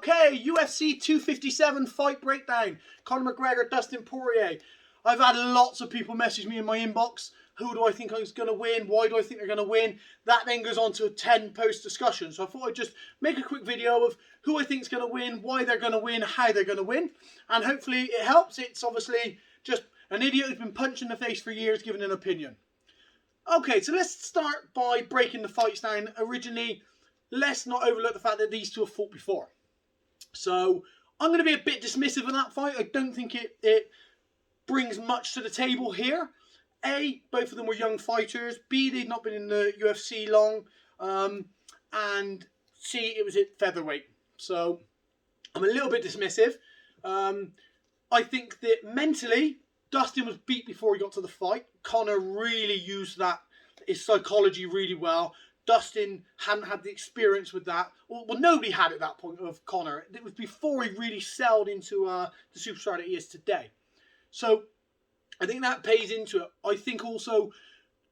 Okay, UFC 257 fight breakdown. Conor McGregor, Dustin Poirier. I've had lots of people message me in my inbox. Who do I think is going to win? Why do I think they're going to win? That then goes on to a 10-post discussion. So I thought I'd just make a quick video of who I think is going to win, why they're going to win, how they're going to win. And hopefully it helps. It's obviously just an idiot who's been punched in the face for years giving an opinion. Okay, so let's start by breaking the fights down. Originally, let's not overlook the fact that these two have fought before. So I'm going to be a bit dismissive of that fight. I don't think it brings much to the table here. A, both of them were young fighters. B, they'd not been in the UFC long. And C, it was at featherweight. So I'm a little bit dismissive. I think that mentally, Dustin was beat before he got to the fight. Conor really used his psychology really well. Dustin hadn't had the experience with that. Well, nobody had at that point of Conor. It was before he really sailed into the superstar that he is today. So I think that pays into it. I think also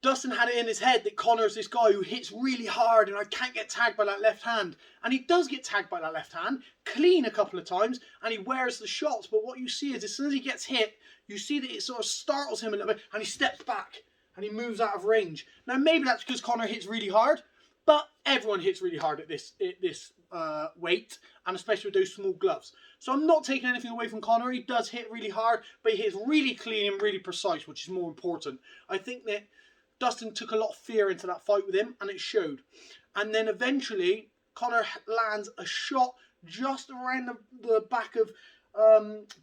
Dustin had it in his head that Conor's this guy who hits really hard and I can't get tagged by that left hand. And he does get tagged by that left hand, clean a couple of times, and he wears the shots. But what you see is as soon as he gets hit, you see that it sort of startles him a little bit and he steps back and he moves out of range. Now maybe that's because Conor hits really hard, but everyone hits really hard at this weight, and especially with those small gloves. So I'm not taking anything away from Conor. He does hit really hard, but he hits really clean and really precise, which is more important. I think that Dustin took a lot of fear into that fight with him, and it showed. And then eventually, Conor lands a shot just around the back of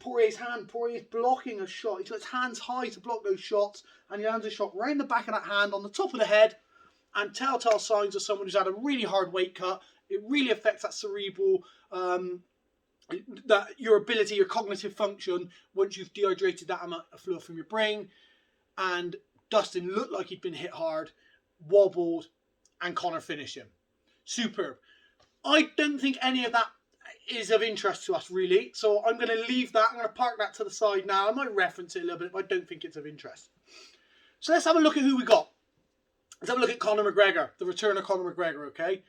Poirier's hand. Poirier's blocking a shot. He's got his hands high to block those shots, and he lands a shot right in the back of that hand on the top of the head. And telltale signs of someone who's had a really hard weight cut. It really affects that cerebral, your ability, your cognitive function once you've dehydrated that amount of fluid from your brain. And Dustin looked like he'd been hit hard, wobbled, and Conor finished him. Superb. I don't think any of that is of interest to us, really. So I'm going to leave that. I'm going to park that to the side now. I might reference it a little bit, but I don't think it's of interest. So let's have a look at who we got. Let's have a look at Conor McGregor, the return of Conor McGregor, okay?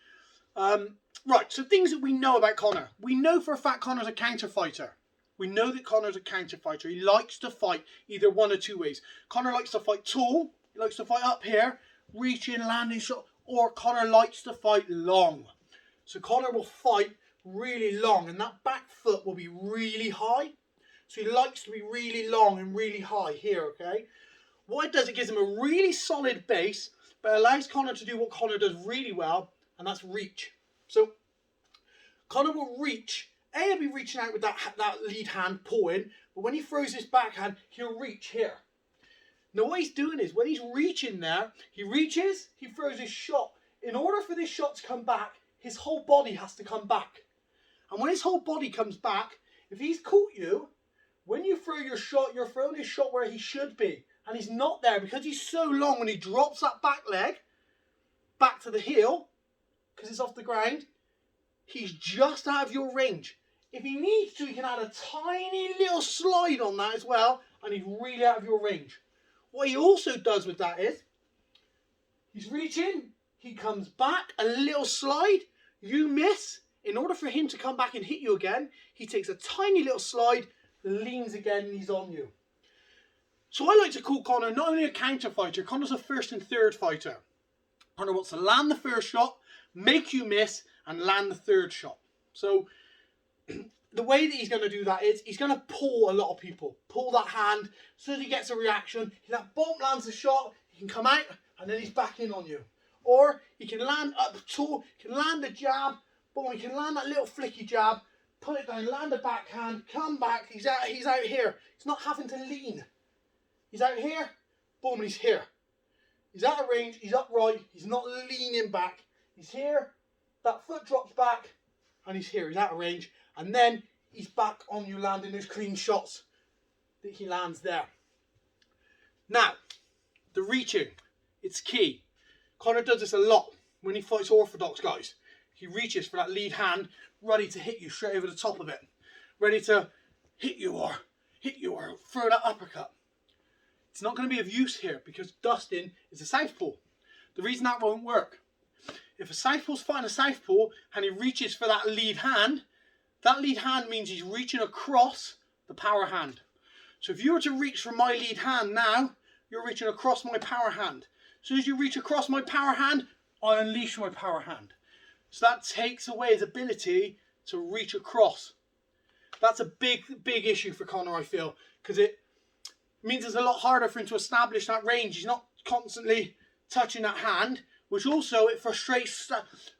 Right, so things that we know about Conor. We know for a fact Conor's a counter fighter. We know that Conor's a counter fighter. He likes to fight either one or two ways. Conor likes to fight tall. He likes to fight up here, reaching, landing shot. Or Conor likes to fight long. So Conor will fight really long, and that back foot will be really high. So he likes to be really long and really high here, okay? What it does, it gives him a really solid base, but allows Conor to do what Conor does really well, and that's reach. So Conor will reach. He'll be reaching out with that lead hand pulling, but when he throws his backhand, he'll reach here. Now what he's doing is, when he's reaching there, he reaches, he throws his shot. In order for this shot to come back, his whole body has to come back. And when his whole body comes back, if he's caught you, when you throw your shot, you're throwing his shot where he should be. And he's not there because he's so long. When he drops that back leg back to the heel, because it's off the ground, he's just out of your range. If he needs to, he can add a tiny little slide on that as well, and he's really out of your range. What he also does with that is, he's reaching, he comes back, a little slide, you miss. In order for him to come back and hit you again, he takes a tiny little slide, leans again, and he's on you. So I like to call Conor not only a counter fighter, Conor's a first and third fighter. Conor wants to land the first shot, make you miss, and land the third shot. So the way that he's going to do that is he's going to pull a lot of people. Pull that hand. As soon as he gets a reaction, that bump lands the shot, he can come out, and then he's back in on you. Or he can land up tall, he can land the jab, boom, he can land that little flicky jab, pull it down, land the backhand, come back, he's out here. He's not having to lean. He's out here, boom, and he's here. He's out of range, he's upright, he's not leaning back. He's here, that foot drops back, and he's here, he's out of range. And then he's back on you landing those clean shots that he lands there. Now, the reaching, it's key. Conor does this a lot when he fights orthodox guys. He reaches for that lead hand, ready to hit you straight over the top of it. Ready to hit you or throw that uppercut. It's not going to be of use here because Dustin is a southpaw. The reason that won't work, if a southpaw's fighting a southpaw and he reaches for that lead hand, That lead hand means he's reaching across the power hand. So if you were to reach for my lead hand now, you're reaching across my power hand. As soon as you reach across my power hand, I unleash my power hand. So that takes away his ability to reach across. That's a big issue for Conor, I feel, because it means it's a lot harder for him to establish that range. He's not constantly touching that hand, which also it frustrates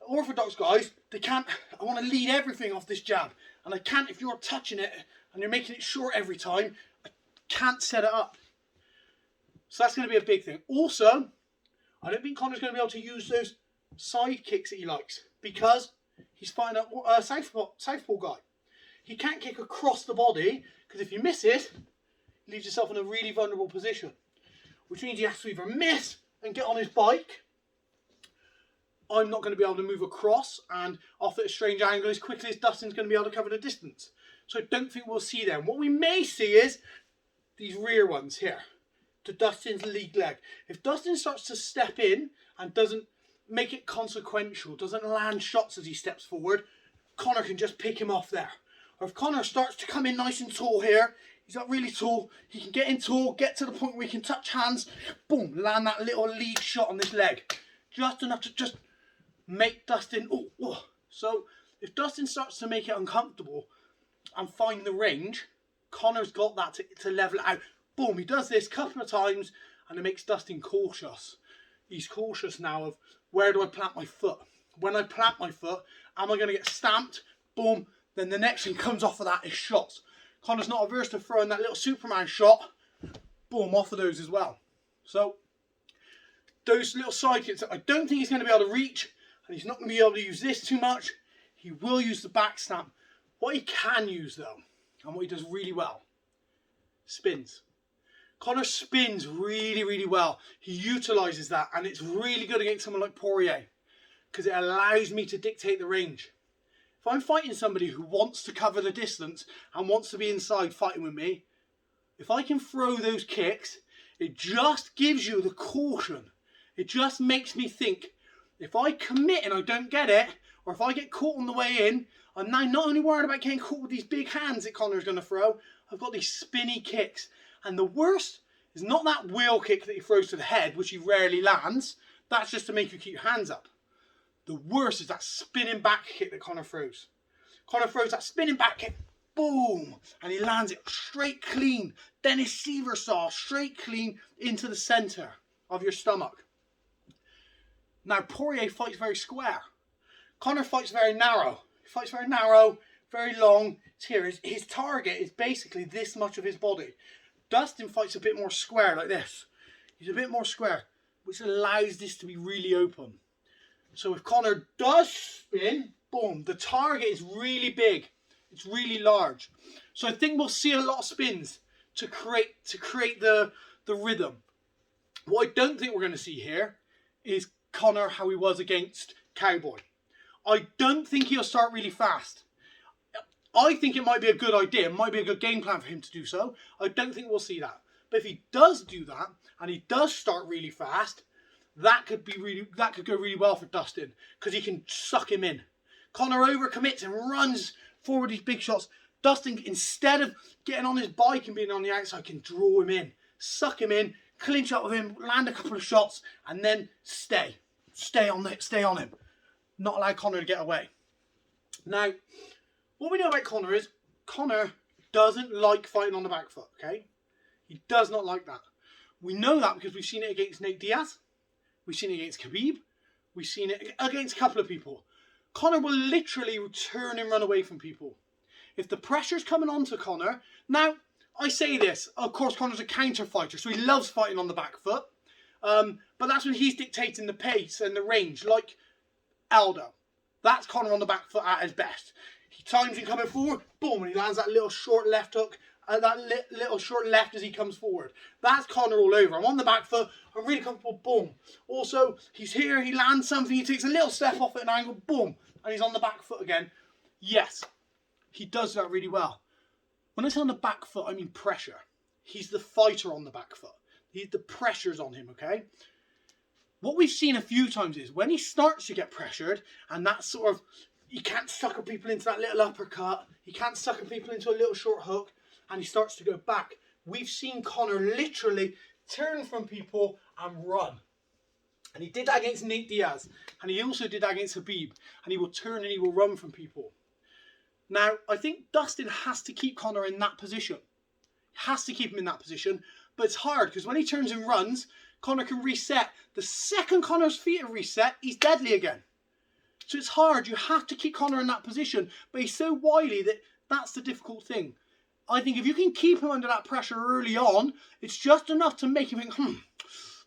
orthodox guys. They can't, I want to lead everything off this jab, and I can't if you're touching it and you're making it short every time. I can't set it up. So that's going to be a big thing. Also, I don't think Conor's going to be able to use those side kicks that he likes, because he's fighting a southpaw guy. He can't kick across the body, because if you miss it, he leaves himself in a really vulnerable position, which means he has to either miss and get on his bike. I'm not going to be able to move across and off at a strange angle as quickly as Dustin's going to be able to cover the distance. So I don't think we'll see them. What we may see is these rear ones here to Dustin's lead leg. If Dustin starts to step in and doesn't make it consequential, doesn't land shots as he steps forward, Conor can just pick him off there. Or if Conor starts to come in nice and tall here, he's not really tall, he can get in tall, get to the point where he can touch hands, boom, land that little lead shot on this leg. Just enough to just make Dustin, So if Dustin starts to make it uncomfortable and find the range, Conor's got that to level it out. Boom, he does this a couple of times and it makes Dustin cautious. He's cautious now of, where do I plant my foot? When I plant my foot, am I going to get stamped? Boom. Then the next thing comes off of that is shots. Conor's not averse to throwing that little Superman shot. Boom, off of those as well. So those little side kicks, I don't think he's going to be able to reach, and he's not going to be able to use this too much. He will use the back stamp. What he can use though, and what he does really well, spins. Conor spins really, really well. He utilises that, and it's really good against someone like Poirier, because it allows me to dictate the range. If I'm fighting somebody who wants to cover the distance and wants to be inside fighting with me, if I can throw those kicks, it just gives you the caution. It just makes me think, if I commit and I don't get it, or if I get caught on the way in, I'm now not only worried about getting caught with these big hands that Conor's going to throw, I've got these spinny kicks. And the worst is not that wheel kick that he throws to the head, which he rarely lands. That's just to make you keep your hands up. The worst is that spinning back kick that Conor throws. Conor throws that spinning back kick, boom, and he lands it straight clean. Dennis Seaver style, straight clean into the centre of your stomach. Now, Poirier fights very square. Conor fights very narrow. He fights very narrow, very long. It's here. His target is basically this much of his body. Dustin fights a bit more square like this. He's a bit more square, which allows this to be really open. So if Conor does spin, boom, the target is really big. It's really large. So I think we'll see a lot of spins to create the rhythm. What I don't think we're going to see here is Conor how he was against Cowboy. I don't think he'll start really fast. I think it might be a good idea. It might be a good game plan for him to do so. I don't think we'll see that. But if he does do that, and he does start really fast, that could go really well for Dustin, because he can suck him in. Conor overcommits and runs forward these big shots. Dustin, instead of getting on his bike and being on the outside, can draw him in, suck him in, clinch up with him, land a couple of shots, and then stay on him. Not allow Conor to get away. Now, what we know about Conor is Conor doesn't like fighting on the back foot, okay? He does not like that. We know that because we've seen it against Nate Diaz. We've seen it against Khabib. We've seen it against a couple of people. Conor will literally turn and run away from people. If the pressure's coming onto Conor... Now, I say this. Of course, Conor's a counter fighter, so he loves fighting on the back foot. But that's when he's dictating the pace and the range, like Aldo. That's Conor on the back foot at his best. He times him coming forward, boom, and he lands that little short left hook, little short left as he comes forward. That's Conor all over. I'm on the back foot, I'm really comfortable, boom. Also, he's here, he lands something, he takes a little step off at an angle, boom, and he's on the back foot again. Yes, he does that really well. When I say on the back foot, I mean pressure. He's the fighter on the back foot. The pressure's on him, okay? What we've seen a few times is when he starts to get pressured, and that sort of, he can't sucker people into that little uppercut. He can't sucker people into a little short hook. And he starts to go back. We've seen Conor literally turn from people and run. And he did that against Nate Diaz. And he also did that against Khabib. And he will turn and he will run from people. Now, I think Dustin has to keep Conor in that position. He has to keep him in that position. But it's hard because when he turns and runs, Conor can reset. The second Conor's feet are reset, he's deadly again. So it's hard. You have to keep Conor in that position. But he's so wily that that's the difficult thing. I think if you can keep him under that pressure early on, it's just enough to make him think,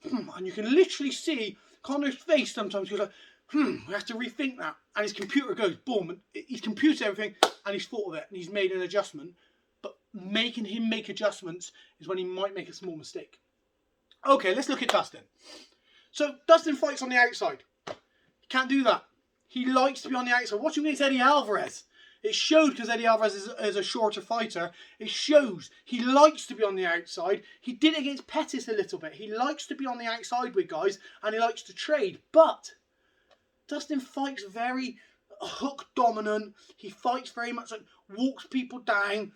and you can literally see Conor's face sometimes. He's like, we have to rethink that. And his computer goes, boom, and he's computed everything, and he's thought of it, and he's made an adjustment. But making him make adjustments is when he might make a small mistake. Okay, let's look at Dustin. So Dustin fights on the outside. He can't do that. He likes to be on the outside. Watch him against Eddie Alvarez. It showed because Eddie Alvarez is a shorter fighter. It shows he likes to be on the outside. He did it against Pettis a little bit. He likes to be on the outside with guys and he likes to trade. But Dustin fights very hook dominant. He fights very much like walks people down,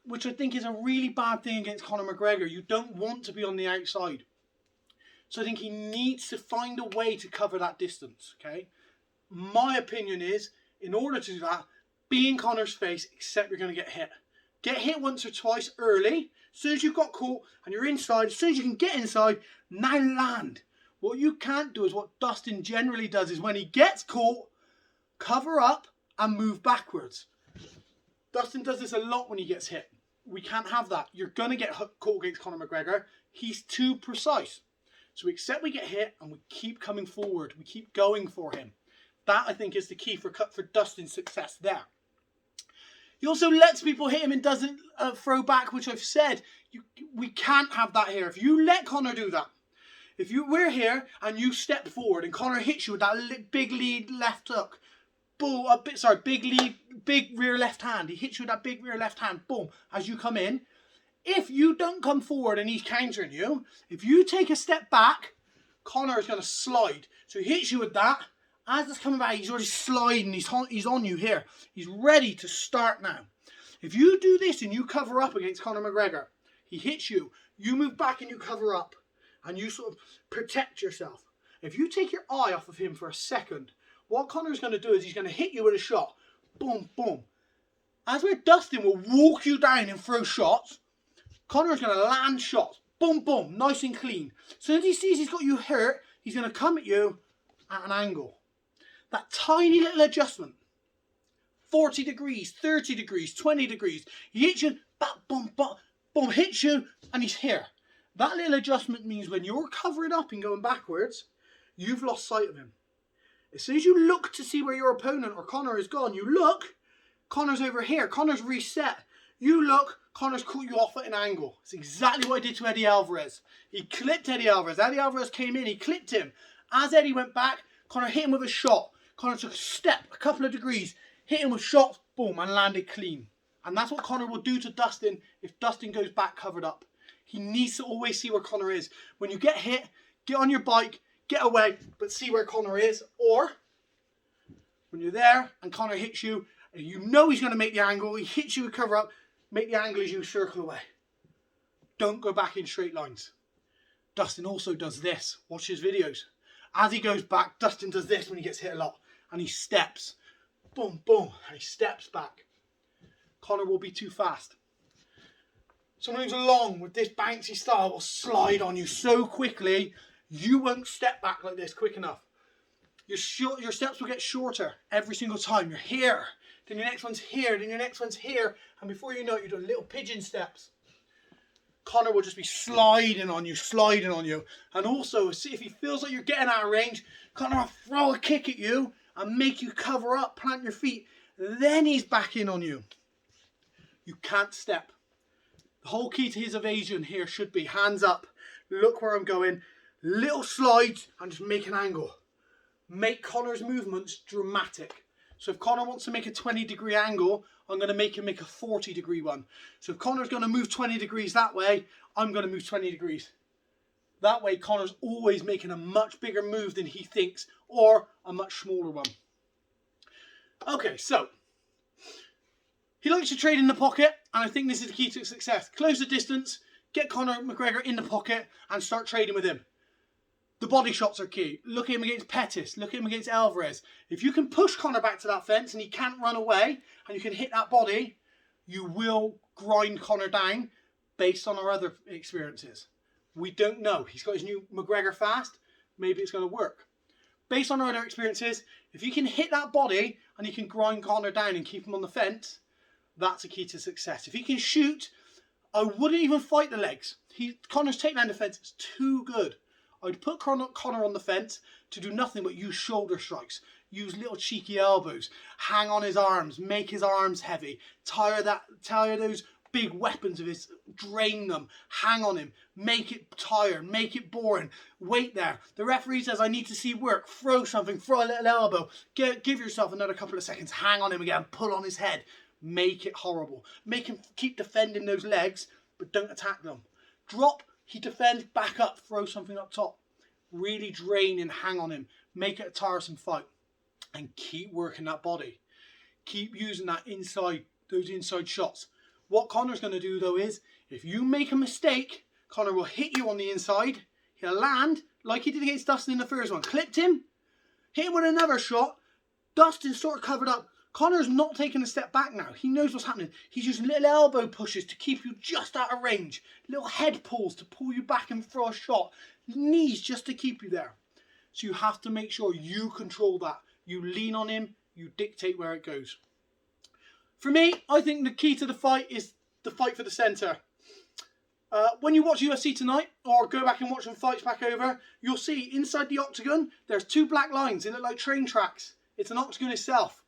which I think is a really bad thing against Conor McGregor. You don't want to be on the outside. So I think he needs to find a way to cover that distance. Okay. My opinion is, in order to do that, be in Conor's face, except you're going to get hit. Get hit once or twice early. As soon as you've got caught and you're inside, as soon as you can get inside, now land. What you can't do is what Dustin generally does is when he gets caught, cover up and move backwards. Dustin does this a lot when he gets hit. We can't have that. You're going to get caught against Conor McGregor. He's too precise. So we accept we get hit and we keep coming forward. We keep going for him. That, I think, is the key for Dustin's success there. He also lets people hit him and doesn't throw back, which I've said. We can't have that here. If you let Conor do that, we're here and you step forward and Conor hits you with that big lead left hook, boom, big rear left hand. He hits you with that big rear left hand, boom, as you come in. If you don't come forward and he's countering you, if you take a step back, Conor is going to slide. So he hits you with that. As it's coming back, he's already sliding. He's on you here. He's ready to start now. If you do this and you cover up against Conor McGregor, he hits you, you move back and you cover up. And you sort of protect yourself. If you take your eye off of him for a second, what Conor's going to do is he's going to hit you with a shot. Boom, boom. As where Dustin will walk you down and throw shots, Conor's going to land shots. Boom, boom. Nice and clean. As soon as he sees he's got you hurt, he's going to come at you at an angle. That tiny little adjustment, 40 degrees, 30 degrees, 20 degrees. He hits you, boom, boom, boom, hits you, and he's here. That little adjustment means when you're covering up and going backwards, you've lost sight of him. As soon as you look to see where your opponent or Conor is gone, you look, Conor's over here, Conor's reset. You look, Conor's caught you off at an angle. It's exactly what I did to Eddie Alvarez. He clipped Eddie Alvarez. Eddie Alvarez came in, he clipped him. As Eddie went back, Conor hit him with a shot. Conor took a step, a couple of degrees, hit him with shots, boom, and landed clean. And that's what Conor will do to Dustin if Dustin goes back covered up. He needs to always see where Conor is. When you get hit, get on your bike, get away, but see where Conor is. Or, when you're there and Conor hits you, and you know he's going to make the angle, he hits you with cover up, make the angle as you circle away. Don't go back in straight lines. Dustin also does this. Watch his videos. As he goes back, Dustin does this when he gets hit a lot. And he steps. Boom, boom. And he steps back. Conor will be too fast. Someone who's long with this bouncy style will slide on you so quickly, you won't step back like this quick enough. Your steps will get shorter every single time. You're here. Then your next one's here. Then your next one's here. And before you know it, you're doing little pigeon steps. Conor will just be sliding on you. And also, if he feels like you're getting out of range, Conor will throw a kick at you and make you cover up, plant your feet. Then he's back in on you. You can't step. The whole key to his evasion here should be hands up. Look where I'm going. Little slides and just make an angle. Make Conor's movements dramatic. So if Conor wants to make a 20-degree angle, I'm going to make him make a 40-degree one. So if Conor's going to move 20 degrees that way, I'm going to move 20 degrees. That way, Conor's always making a much bigger move than he thinks, or a much smaller one. Okay, so he likes to trade in the pocket, and I think this is the key to success. Close the distance, get Conor McGregor in the pocket, and start trading with him. The body shots are key. Look at him against Pettis. Look at him against Alvarez. If you can push Conor back to that fence and he can't run away, and you can hit that body, you will grind Conor down based on our other experiences. We don't know. He's got his new McGregor fast. Maybe it's going to work. Based on our other experiences, if you can hit that body and you can grind Conor down and keep him on the fence, that's a key to success. If he can shoot, I wouldn't even fight the legs. Conor's takedown defense is too good. I'd put Conor on the fence to do nothing but use shoulder strikes, use little cheeky elbows, hang on his arms, make his arms heavy, tire those big weapons of his, drain them, hang on him, make it tired, make it boring, wait there. The referee says, I need to see work, throw something, throw a little elbow, give yourself another couple of seconds, hang on him again, pull on his head, make it horrible. Make him keep defending those legs, but don't attack them. Drop, he defends, back up, throw something up top. Really drain and hang on him, make it a tiresome fight, and keep working that body. Keep using those inside shots. What Conor's going to do though is, if you make a mistake, Conor will hit you on the inside. He'll land like he did against Dustin in the first one. Clipped him, hit him with another shot. Dustin sort of covered up. Conor's not taking a step back now. He knows what's happening. He's using little elbow pushes to keep you just out of range. Little head pulls to pull you back and throw a shot. Knees just to keep you there. So you have to make sure you control that. You lean on him. You dictate where it goes. For me, I think the key to the fight is the fight for the centre. When you watch UFC tonight, or go back and watch some fights back over, you'll see inside the octagon, there's two black lines. They look like train tracks. It's an octagon itself.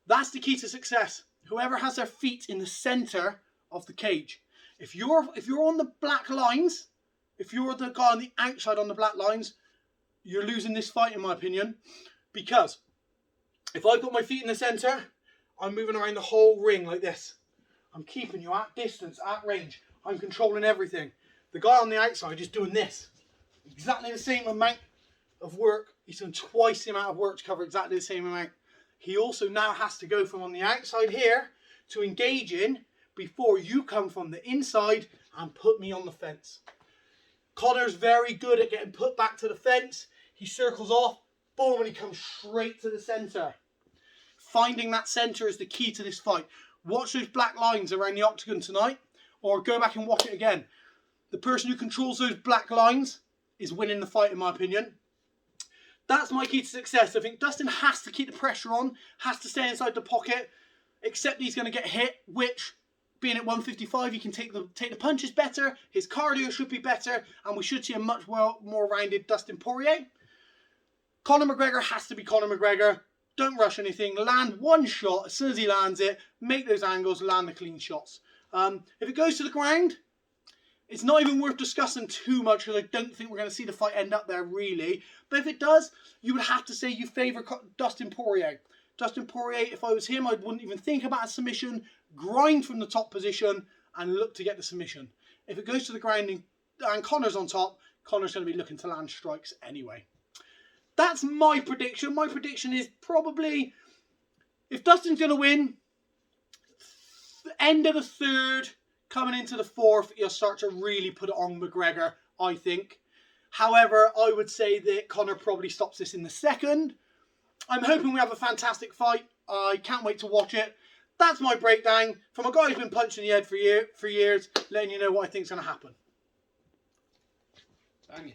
That's the key to success. Whoever has their feet in the centre of the cage. If you're on the black lines, if you're the guy on the outside on the black lines, you're losing this fight in my opinion. Because if I've got my feet in the centre, I'm moving around the whole ring like this. I'm keeping you at distance, at range. I'm controlling everything. The guy on the outside is doing this. Exactly the same amount of work. He's doing twice the amount of work to cover exactly the same amount. He also now has to go from on the outside here to engage in before you come from the inside and put me on the fence. Conor's very good at getting put back to the fence. He circles off, boom, and he comes straight to the centre. Finding that centre is the key to this fight. Watch those black lines around the octagon tonight, or go back and watch it again. The person who controls those black lines is winning the fight in my opinion. That's my key to success. I think Dustin has to keep the pressure on, has to stay inside the pocket, except he's going to get hit, which, being at 155, he can take the punches better, his cardio should be better, and we should see a much more rounded Dustin Poirier. Conor McGregor has to be Conor McGregor. Don't rush anything. Land one shot. As soon as he lands it, make those angles, land the clean shots. If it goes to the ground, it's not even worth discussing too much because I don't think we're going to see the fight end up there really. But if it does, you would have to say you favour Dustin Poirier. Dustin Poirier, if I was him, I wouldn't even think about a submission. Grind from the top position and look to get the submission. If it goes to the ground and Conor's on top, Conor's going to be looking to land strikes anyway. That's my prediction. My prediction is probably, if Dustin's going to win, end of the third, coming into the fourth, he'll start to really put it on McGregor, I think. However, I would say that Conor probably stops this in the second. I'm hoping we have a fantastic fight. I can't wait to watch it. That's my breakdown from a guy who's been punched in the head for years, letting you know what I think is going to happen. Bang.